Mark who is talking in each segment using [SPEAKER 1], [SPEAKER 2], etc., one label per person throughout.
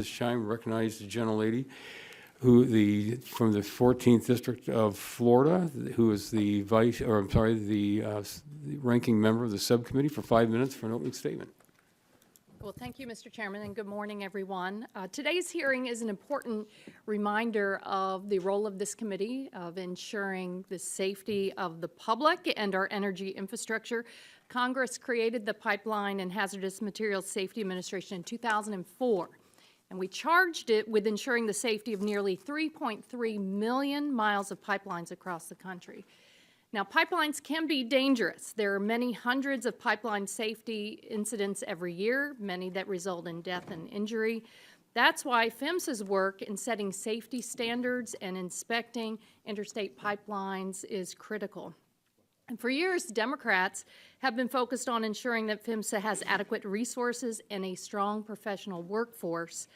[SPEAKER 1] This time, recognize the gentlelady from the 14th District of Florida, who is the ranking member of the subcommittee for 5 minutes for an opening statement.
[SPEAKER 2] Well, thank you, Mr. Chairman, and good morning, everyone. Today's hearing is an important reminder of the role of this committee of ensuring the safety of the public and our energy infrastructure. Congress created the Pipeline and Hazardous Materials Safety Administration in 2004. And we charged it with ensuring the safety of nearly 3.3 million miles of pipelines across the country. Now, pipelines can be dangerous. There are many hundreds of pipeline safety incidents every year, many that result in death and injury. That's why PHMSA's work in setting safety standards and inspecting interstate pipelines is critical. And for years, Democrats have been focused on ensuring that PHMSA has adequate resources and a strong professional workforce.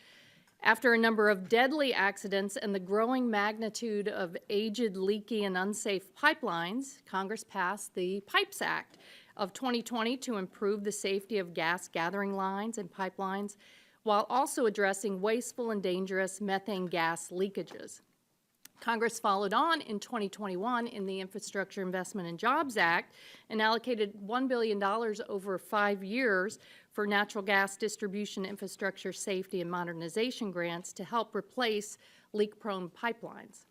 [SPEAKER 2] After a number of deadly accidents and the growing magnitude of aged, leaky, and unsafe pipelines, Congress passed the Pipes Act of 2020 to improve the safety of gas gathering lines and pipelines, while also addressing wasteful and dangerous methane gas leakages. Congress followed on in 2021 in the Infrastructure Investment and Jobs Act and allocated $1 billion over 5 years for natural gas distribution infrastructure safety and modernization grants to help replace leak-prone pipelines.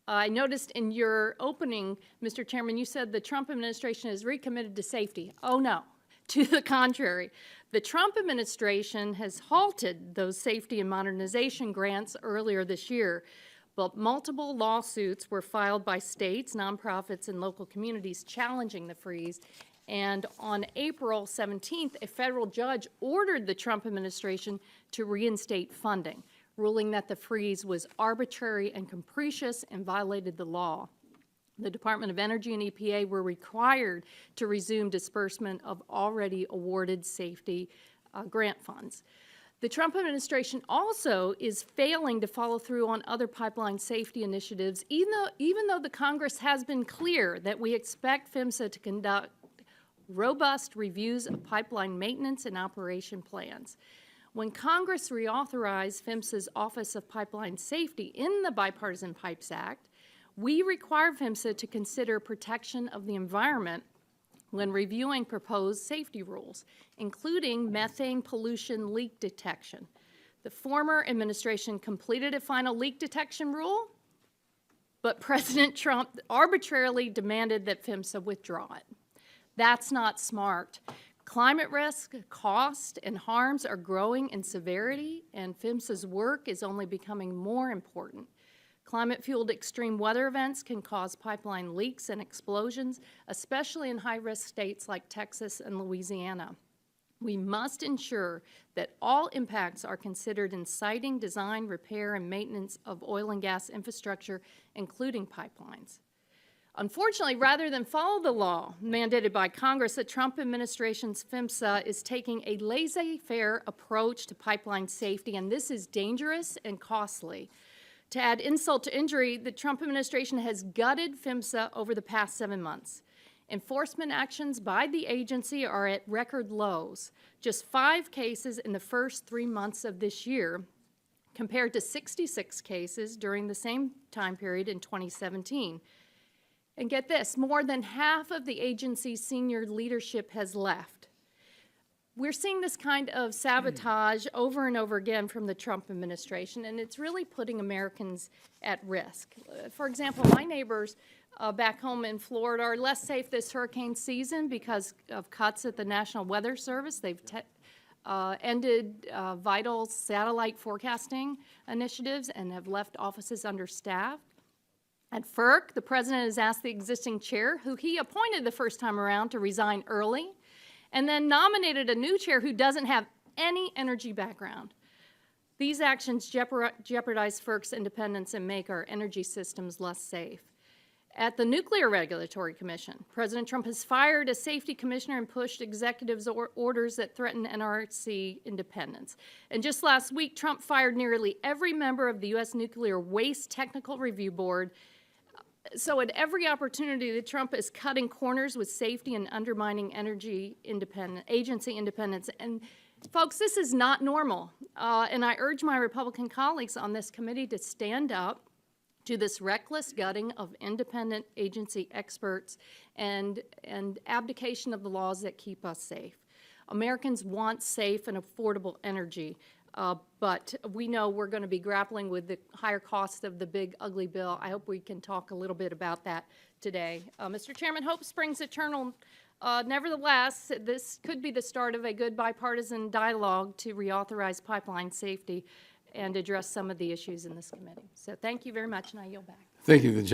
[SPEAKER 2] I noticed in your opening, Mr. Chairman, you said the Trump administration is recommitted to safety. Oh, no. To the contrary, the Trump administration has halted those safety and modernization grants earlier this year. But multiple lawsuits were filed by states, nonprofits, and local communities challenging the freeze. And on April 17th, a federal judge ordered the Trump administration to reinstate funding, ruling that the freeze was arbitrary and capricious and violated the law. The Department of Energy and EPA were required to resume disbursement of already awarded safety grant funds. The Trump administration also is failing to follow through on other pipeline safety initiatives, even though the Congress has been clear that we expect PHMSA to conduct robust reviews of pipeline maintenance and operation plans. When Congress reauthorized PHMSA's Office of Pipeline Safety in the Bipartisan Pipes Act, we require PHMSA to consider protection of the environment when reviewing proposed safety rules, including methane pollution leak detection. The former administration completed a final leak detection rule, but President Trump arbitrarily demanded that PHMSA withdraw it. That's not smart. Climate risk, cost, and harms are growing in severity, and PHMSA's work is only becoming more important. Climate-fueled extreme weather events can cause pipeline leaks and explosions, especially in high-risk states like Texas and Louisiana. We must ensure that all impacts are considered in siting, design, repair, and maintenance of oil and gas infrastructure, including pipelines. Unfortunately, rather than follow the law mandated by Congress, the Trump administration's PHMSA is taking a laissez-faire approach to pipeline safety, and this is dangerous and costly. To add insult to injury, the Trump administration has gutted PHMSA over the past 7 months. Enforcement actions by the agency are at record lows, just 5 cases in the first 3 months of this year, compared to 66 cases during the same time period in 2017. And get this, more than half of the agency's senior leadership has left. We're seeing this kind of sabotage over and over again from the Trump administration, and it's really putting Americans at risk. For example, my neighbors back home in Florida are less safe this hurricane season because of cuts at the National Weather Service. They've ended vital satellite forecasting initiatives and have left offices understaffed. At FERC, the president has asked the existing chair, who he appointed the first time around, to resign early, and then nominated a new chair who doesn't have any energy background. These actions jeopardize FERC's independence and make our energy systems less safe. At the Nuclear Regulatory Commission, President Trump has fired a safety commissioner and pushed executives' orders that threaten NRC independence. And just last week, Trump fired nearly every member of the U.S. Nuclear Waste Technical Review Board. So at every opportunity that Trump is cutting corners with safety and undermining energy agency independence. And Folks, this is not normal, and I urge my Republican colleagues on this committee to stand up to this reckless gutting of independent agency experts and abdication of the laws that keep us safe. Americans want safe and affordable energy, but we know we're going to be grappling with the higher cost of the big, ugly bill. I hope we can talk a little bit about that today. Mr. Chairman, hope springs eternal. Nevertheless, this could be the start of a good bipartisan dialogue to reauthorize pipeline safety and address some of the issues in this committee. So thank you very much, and I yield back.
[SPEAKER 1] Thank you, the gentleman.